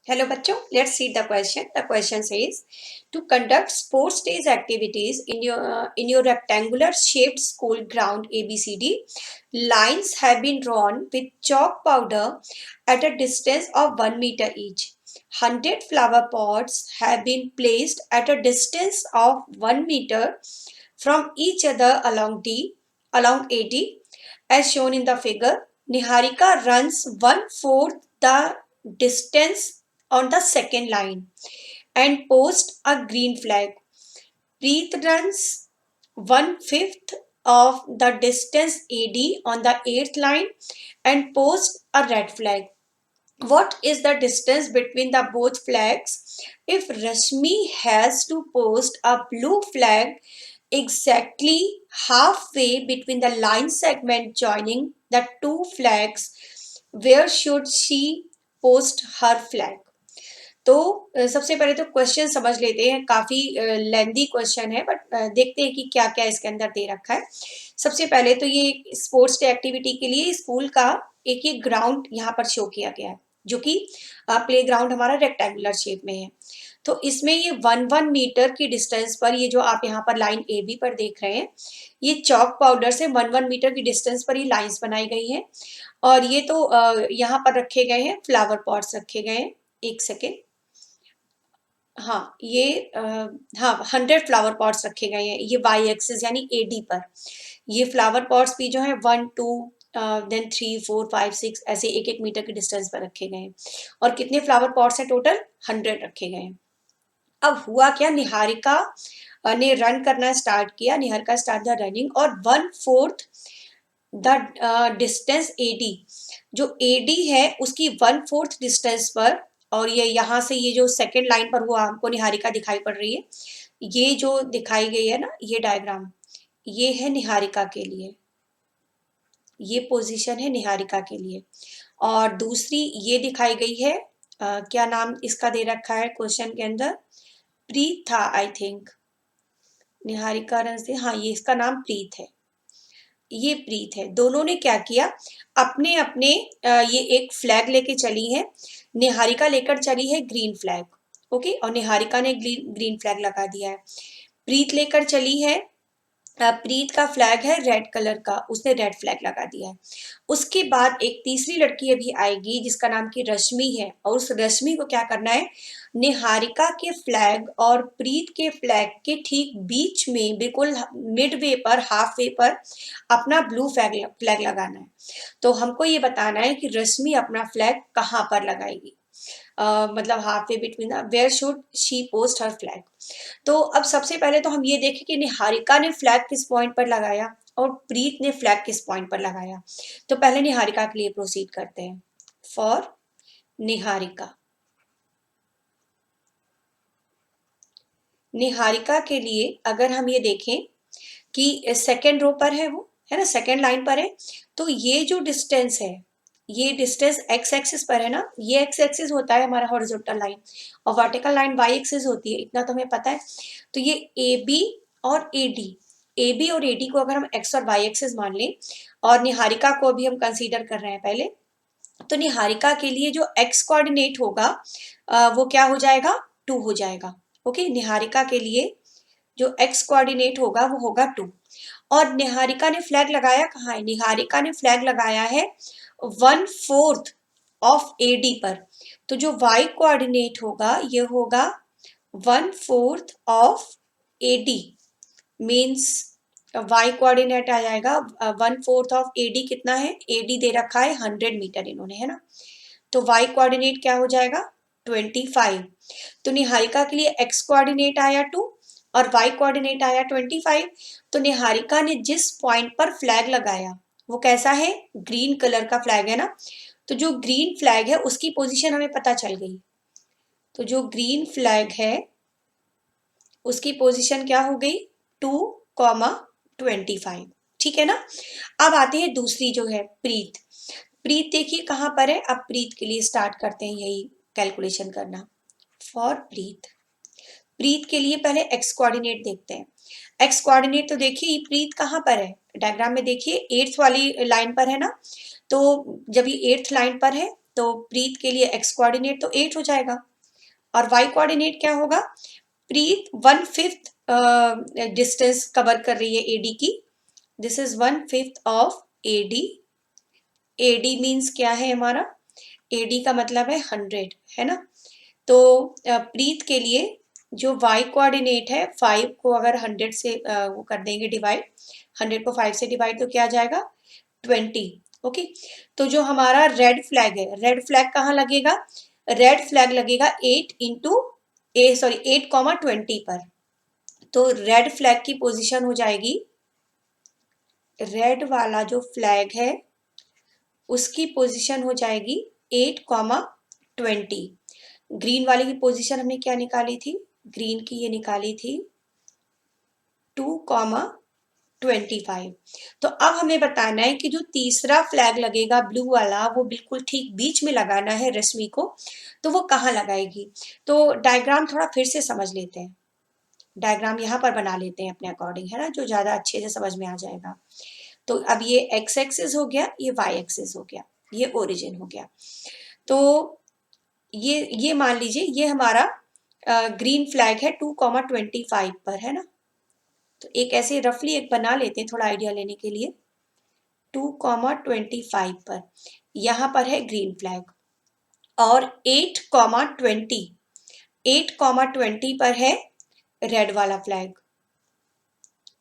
Hello बच्चों, let's see the question. The question says to conduct sports days activities in your rectangular shaped school ground ABCD, lines have been drawn with chalk powder at a distance of 1 meter each. 100 flower pots have been placed at a distance of 1 meter from each other along AD as shown in the figure. Niharika runs 1/4 the distance on the second line and post a green flag. Preet runs 1/5 of the distance AD on the eighth line and post a red flag. What is the distance between the both flags? If Rashmi has to post a blue flag exactly halfway between the line segment joining the two flags, where should she post her flag? तो सबसे पहले तो question समझ लेते हैं। काफी lengthy question है, but देखते हैं कि क्या क्या इसके अंदर दे रखा है। सबसे पहले तो ये स्पोर्ट्स डे एक्टिविटी के लिए स्कूल का एक एक ग्राउंड यहाँ पर शो किया गया है, जो कि प्ले ग्राउंड हमारा रेक्टेंगुलर शेप में है। तो इसमें ये 1 मीटर की डिस्टेंस पर, ये जो आप यहाँ पर लाइन ए बी पर देख रहे हैं, ये चॉक पाउडर से 1 मीटर की डिस्टेंस पर ये लाइंस बनाई गई हैं। और ये तो यहाँ पर रखे गए हैं, फ्लावर पॉट्स रखे गए हैं। एक सेकेंड, हाँ ये हाँ 100 फ्लावर पॉट्स रखे गए हैं, ये वाई एक्सिस यानी एडी पर। ये फ्लावर पॉट्स भी जो है 1 2 देन 3 4 5 6 ऐसे एक एक मीटर की डिस्टेंस पर रखे गए हैं। और कितने फ्लावर पॉट्स हैं टोटल? 100 रखे गए हैं। अब हुआ क्या, निहारिका ने रन करना स्टार्ट किया। निहारिका स्टार्ट द रनिंग और 1/4 द डिस्टेंस एडी, जो एडी है उसकी 1/4 डिस्टेंस पर, और ये यहाँ से ये जो सेकेंड लाइन पर हुआ हमको निहारिका दिखाई पड़ रही है, ये जो दिखाई गई है ना ये डायग्राम, ये है निहारिका के लिए, ये पोजीशन है निहारिका के लिए। और दूसरी ये दिखाई गई है, क्या नाम इसका दे रखा है क्वेश्चन के अंदर? प्रीत था आई थिंक। निहारिका रन से, हाँ ये इसका नाम प्रीत है, ये प्रीत है। दोनों ने क्या किया, अपने अपने ये एक फ्लैग लेके चली है। निहारिका लेकर चली है ग्रीन फ्लैग, ओके, और निहारिका ने ग्रीन फ्लैग लगा दिया है। प्रीत लेकर चली है, प्रीत का फ्लैग है रेड कलर का, उसने रेड फ्लैग लगा दिया है। उसके बाद एक तीसरी लड़की अभी आएगी जिसका नाम की रश्मि है, और उस रश्मि को क्या करना है, निहारिका के फ्लैग और प्रीत के फ्लैग के ठीक बीच में, बिल्कुल मिड वे पर, हाफ वे पर अपना ब्लू फ्लैग लगाना है। तो हमको ये बताना है कि रश्मि अपना फ्लैग कहाँ पर लगाएगी, मतलब half way between the, where should she post her flag. तो अब सबसे पहले तो हम ये देखें कि निहारिका ने फ्लैग किस पॉइंट पर लगाया और प्रीत ने फ्लैग किस पॉइंट पर लगाया। तो पहले निहारिका के लिए प्रोसीड करते हैं। फॉर निहारिका, निहारिका के लिए अगर हम ये देखें कि सेकेंड रो पर है, वो है ना, सेकेंड लाइन पर है, तो ये जो डिस्टेंस है, ये डिस्टेंस एक्स एक्सिस पर है ना, ये एक्स एक्सिस होता है हमारा हॉरिजॉन्टल लाइन, और वर्टिकल लाइन वाई एक्सिस होती है, इतना तो हमें पता है। तो ये ए बी और ए डी, ए बी और ए डी को अगर हम एक्स और वाई एक्सिस मान लें, और निहारिका को भी हम कंसीडर कर रहे हैं पहले, तो निहारिका के लिए जो एक्स कोऑर्डिनेट होगा वो क्या हो जाएगा, 2 हो जाएगा। ओके, निहारिका के लिए जो एक्स कोऑर्डिनेट होगा वो होगा 2। और निहारिका ने फ्लैग लगाया कहाँ है, निहारिका ने फ्लैग लगाया है 1/4 ऑफ एडी पर। तो जो वाई कोऑर्डिनेट होगा ये होगा 1/4 of AD, means Y coordinate आ जाएगा 1/4 ऑफ एडी। कितना है, एडी दे रखा है 100 मीटर इन्होंने, है ना, तो वाई कोऑर्डिनेट क्या हो जाएगा, 25। तो निहारिका के लिए एक्स कोऑर्डिनेट आया 2 और वाई कोऑर्डिनेट आया 25। तो निहारिका ने जिस पॉइंट पर फ्लैग लगाया वो कैसा है, ग्रीन कलर का फ्लैग है ना, तो जो ग्रीन फ्लैग है उसकी पोजीशन हमें पता चल गई। तो जो ग्रीन फ्लैग है उसकी पोजीशन क्या हो गई, 2,25, ठीक है ना। अब आते हैं दूसरी जो है प्रीत। प्रीत देखिए कहाँ पर है, अब प्रीत के लिए स्टार्ट करते हैं यही कैलकुलेशन करना। फॉर प्रीत, प्रीत के लिए पहले एक्स कोऑर्डिनेट देखते हैं। एक्स कोऑर्डिनेट तो देखिए प्रीत कहाँ पर है, डायग्राम में देखिए 8th वाली लाइन पर है ना, तो जब ये 8th लाइन पर है तो प्रीत के लिए x कोऑर्डिनेट तो 8 हो जाएगा, और y कोऑर्डिनेट क्या होगा? प्रीत 1/5 डिस्टेंस कवर कर रही है AD की, this is 1/5 of AD। AD means क्या है हमारा? AD का मतलब है 100, है ना? तो प्रीत के लिए जो y कोऑर्डिनेट है, 5 को अगर 100 से वो कर देंगे डिवाइड, 100 को 5 से डिवाइड तो क्या आ जाएगा? 20। ओके, तो जो हमारा रेड फ्लैग है, रेड फ्लैग कहाँ लगेगा? रेड फ्लैग लगेगा 8 पर। तो रेड फ्लैग की पोजीशन हो जाएगी, रेड वाला जो फ्लैग है उसकी पोजीशन हो जाएगी 8, 20। ग्रीन वाले की पोजीशन हमने क्या निकाली थी? ग्रीन की ये निकाली थी 2, 25। तो अब हमें बताना है कि जो तीसरा फ्लैग लगेगा ब्लू वाला, वो बिल्कुल ठीक बीच में लगाना है रश्मि को, तो वो कहाँ लगाएगी? तो डायग्राम थोड़ा फिर से समझ लेते हैं, डायग्राम यहाँ पर बना लेते हैं अपने अकॉर्डिंग, है ना, जो ज्यादा अच्छे से समझ में आ जाएगा। तो अब ये एक्स एक्सिस हो गया, ये वाई एक्सिस हो गया, ये ओरिजिन हो गया। तो ये मान लीजिए ये हमारा ग्रीन फ्लैग है 2, 25 पर, है ना? तो एक ऐसे रफली एक बना लेते हैं थोड़ा आइडिया लेने के लिए। 2, 25 पर यहाँ पर है ग्रीन फ्लैग, और 8, 20 8, 20 पर है रेड वाला फ्लैग।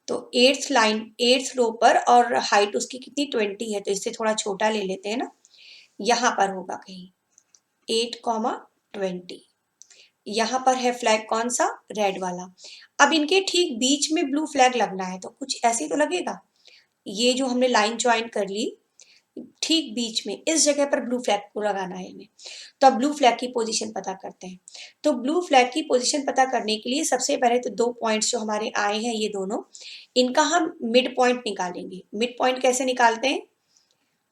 तो 8th रो पर, और हाइट उसकी कितनी 20 है, तो इससे थोड़ा छोटा ले लेते हैं ना, यहाँ पर होगा कहीं 8, 20। यहाँ पर है फ्लैग कौन सा? रेड वाला। अब इनके ठीक बीच में ब्लू फ्लैग लगना है, तो कुछ ऐसे तो लगेगा। ये जो हमने लाइन ज्वाइन कर ली, ठीक बीच में इस जगह पर ब्लू फ्लैग को लगाना है हमें। तो अब ब्लू फ्लैग की पोजीशन पता करते हैं। तो ब्लू फ्लैग की पोजीशन पता करने के लिए सबसे पहले तो 2 पॉइंट्स जो हमारे आए हैं ये दोनों, इनका हम मिड पॉइंट निकालेंगे। मिड पॉइंट कैसे निकालते हैं?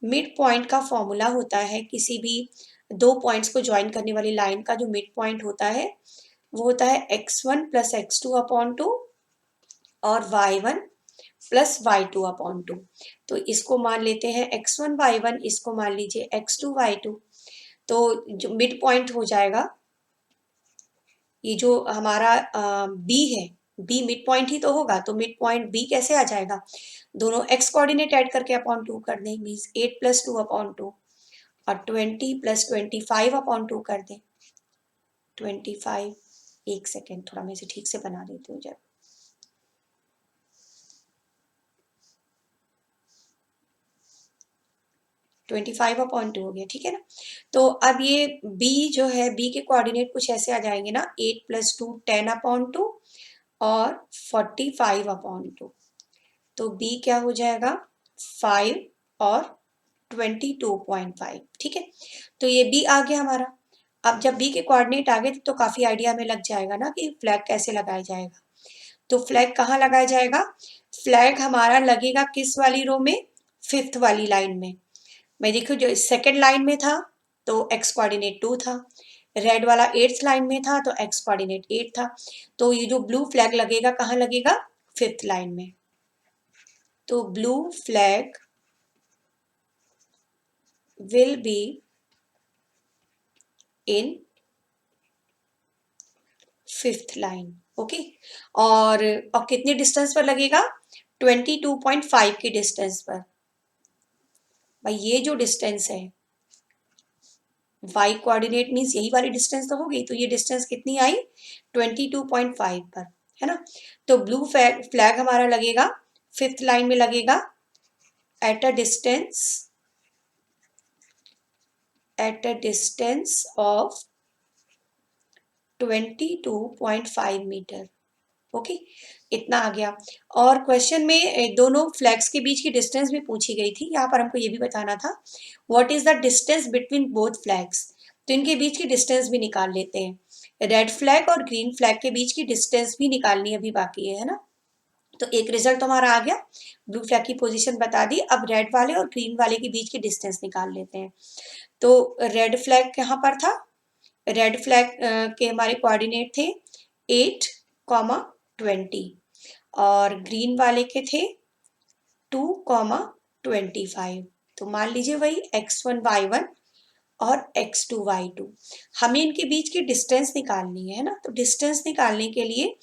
मिड पॉइंट का फॉर्मूला होता है, किसी भी 2 पॉइंट्स को ज्वाइन करने वाली लाइन का जो मिड पॉइंट होता है वो होता है x1 + x2/2 और y1 + y2/2। तो इसको मान लेते हैं x1 y1, इसको मान लीजिए x2 y2। तो जो मिड पॉइंट हो जाएगा, ये जो हमारा b है, b मिड पॉइंट ही तो होगा, तो मिड पॉइंट b कैसे आ जाएगा? दोनों x कोऑर्डिनेट ऐड करके अपॉन 2 कर दें, मीन्स 8 + 2/2, और 20 + 25/2 कर दें 25। एक सेकेंड, थोड़ा मैं इसे ठीक से बना देती हूँ जब। 25/2 हो गया, ठीक है ना? तो अब ये b जो है, b के कोऑर्डिनेट कुछ ऐसे आ जाएंगे ना, 8 + 2 10/2 और 45/2। तो b क्या हो जाएगा? 5 और 22.5, ठीक है? तो ये b आ गया हमारा। अब जब b के कोऑर्डिनेट आ गए तो काफी आइडिया हमें लग जाएगा ना कि फ्लैग कैसे लगाया जाएगा। तो फ्लैग कहाँ लगाया जाएगा? फ्लैग हमारा लगेगा किस वाली रो में? 5th वाली लाइन में। मैं देखो जो सेकेंड लाइन में था तो x कोऑर्डिनेट 2 था, रेड वाला 8th लाइन में था तो x कोऑर्डिनेट 8 था। तो ये जो ब्लू फ्लैग लगेगा कहाँ लगेगा? 5th लाइन में। तो blue flag will be in 5th line, okay. और कितने डिस्टेंस पर लगेगा? 22.5 की डिस्टेंस पर। भाई ये जो डिस्टेंस है, y कोऑर्डिनेट मीन्स यही वाली डिस्टेंस तो हो गई, तो ये डिस्टेंस कितनी आई? 22.5 पर, है ना? तो ब्लू फ्लैग हमारा लगेगा 5th लाइन में, लगेगा at a distance of 22.5 metre, okay. इतना आ गया। और क्वेश्चन में दोनों फ्लैग्स के बीच की डिस्टेंस भी पूछी गई थी, यहाँ पर हमको ये भी बताना था what is the distance between both flags. तो इनके बीच की डिस्टेंस भी निकाल लेते हैं। रेड फ्लैग और ग्रीन फ्लैग के बीच की डिस्टेंस भी निकालनी अभी बाकी है ना? तो एक रिजल्ट तो हमारा आ गया, ब्लू फ्लैग की पोजीशन बता दी। अब रेड वाले और ग्रीन वाले के बीच की डिस्टेंस निकाल लेते हैं। तो रेड फ्लैग कहाँ पर था? रेड फ्लैग के हमारे कोऑर्डिनेट थे 8, 20, और ग्रीन वाले के थे 2, 25। तो मान लीजिए वही x1 y1 और x2 y2। हमें इनके बीच की डिस्टेंस निकालनी है ना, तो डिस्टेंस निकालने के लिए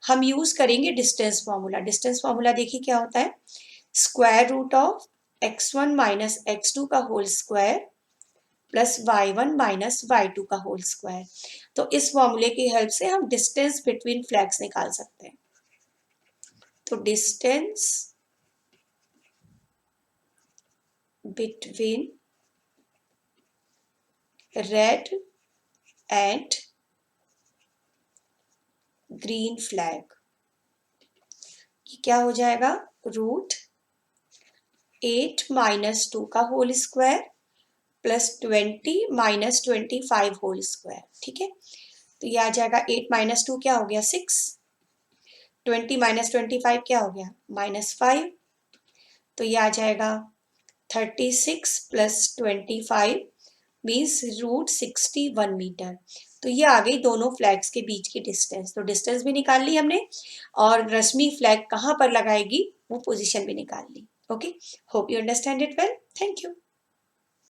हम यूज करेंगे डिस्टेंस फॉर्मूला। डिस्टेंस फॉर्मूला देखिए क्या होता है, square root of x1 minus x2 का whole square plus y1 minus y2 का होल स्क्वायर। तो इस फॉर्मूले की हेल्प से हम डिस्टेंस बिटवीन फ्लैग्स निकाल सकते हैं। तो distance between red and green flag, ये क्या हो जाएगा, रूट 8 माइनस 2 का whole square plus 20 minus 25 whole square. ठीक है, तो ये आ जाएगा 8 माइनस 2 क्या हो गया 6, 20 माइनस 25 क्या हो गया -5, तो ये आ जाएगा 36 प्लस 25 मीन्स रूट 61 मीटर। तो ये आ गई दोनों फ्लैग्स के बीच की डिस्टेंस। तो डिस्टेंस भी निकाल ली हमने और रश्मि फ्लैग कहाँ पर लगाएगी वो पोजीशन भी निकाल ली। Okay, hope you understand it well. Thank you.